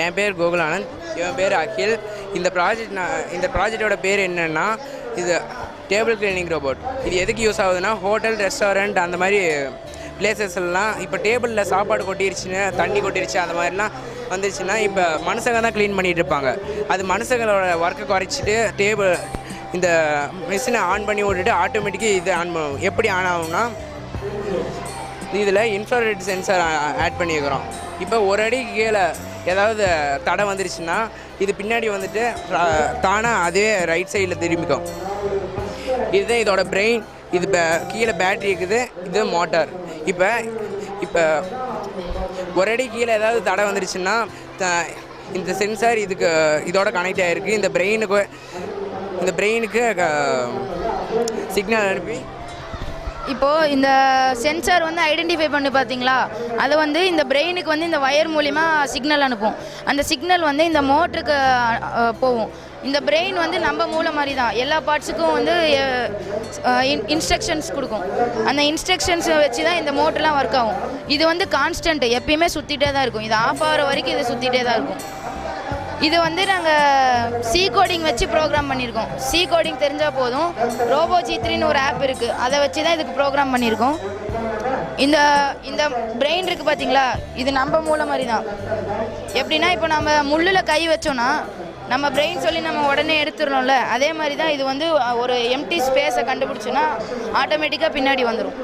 என் பேர் கோகுலானந்த், என் பேர் அகில். இந்த ப்ராஜெக்டோட பேர் என்னென்னா, இது டேபிள் கிளீனிங் ரோபோட். இது எதுக்கு யூஸ் ஆகுதுன்னா, ஹோட்டல், ரெஸ்டாரண்ட் அந்த மாதிரி பிளேசஸ்லாம் இப்போ டேபிளில் சாப்பாடு கொட்டிருச்சுன்னு, தண்ணி கொட்டிருச்சு அந்த மாதிரிலாம் வந்துருச்சுன்னா, இப்போ மனுஷங்க தான் க்ளீன் பண்ணிகிட்டு இருப்பாங்க. அது மனுஷங்களோட ஒர்க்கை குறைச்சிட்டு இந்த மிஷினை ஆன் பண்ணி விட்டுட்டு ஆட்டோமேட்டிக்காக இது ஆன் பண்ணுவோம். எப்படி ஆன் ஆகும்னா, இதில் இன்ஃப்ராரெட் சென்சார் ஆட் பண்ணியிருக்கிறோம். இப்போ ஒரு அடி கீழே ஏதாவது தடை வந்துருச்சுன்னா இது பின்னாடி வந்துட்டு தானாக அதே ரைட் சைடில் திரும்பிக்கும். இதுதான் இதோட பிரெயின். இது கீழே பேட்ரி இருக்குது, இது மோட்டார். இப்போ ஒரு அடி கீழே ஏதாவது தடை வந்துருச்சுன்னா இந்த சென்சார் இதோட கனெக்ட் ஆகிருக்கு. இந்த பிரெயினுக்கு சிக்னல் அனுப்பி இப்போது இந்த சென்சார் வந்து ஐடென்டிஃபை பண்ணி பார்த்தீங்களா, அது வந்து இந்த பிரெயினுக்கு வந்து இந்த வயர் மூலிமா சிக்னல் அனுப்பும். அந்த சிக்னல் வந்து இந்த மோட்டருக்கு போகும். இந்த பிரெயின் வந்து நம்ம மூளை மாதிரி தான், எல்லா பார்ட்ஸுக்கும் வந்து இன்ஸ்ட்ரக்ஷன்ஸ் கொடுக்கும். அந்த இன்ஸ்ட்ரக்ஷன்ஸை வச்சு தான் இந்த மோட்டர்லாம் ஒர்க் ஆகும். இது வந்து கான்ஸ்டன்ட், எப்பயுமே சுற்றிட்டே தான் இருக்கும். இது ஆஃப் ஆகிற வரைக்கும் இது சுற்றிட்டே தான் இருக்கும். இது வந்து நாங்கள் சி கோடிங் வச்சு ப்ரோக்ராம் பண்ணியிருக்கோம். சி கோடிங் தெரிஞ்சால் போதும். ரோபோ G3ன்னு ஒரு ஆப் இருக்குது, அதை வச்சு தான் இதுக்கு ப்ரோக்ராம் பண்ணியிருக்கோம். இந்த பிரெயின் இருக்குது பார்த்தீங்களா, இது நம்ம மூளை மாதிரி தான். எப்படின்னா, இப்போ நம்ம முள்ளில் கை வச்சோன்னா நம்ம பிரெயின் சொல்லி நம்ம உடனே எடுத்துடணும்ல, அதே மாதிரி தான் இது வந்து ஒரு எம்டி ஸ்பேஸை கண்டுபிடிச்சோன்னா ஆட்டோமேட்டிக்காக பின்னாடி வந்துடும்.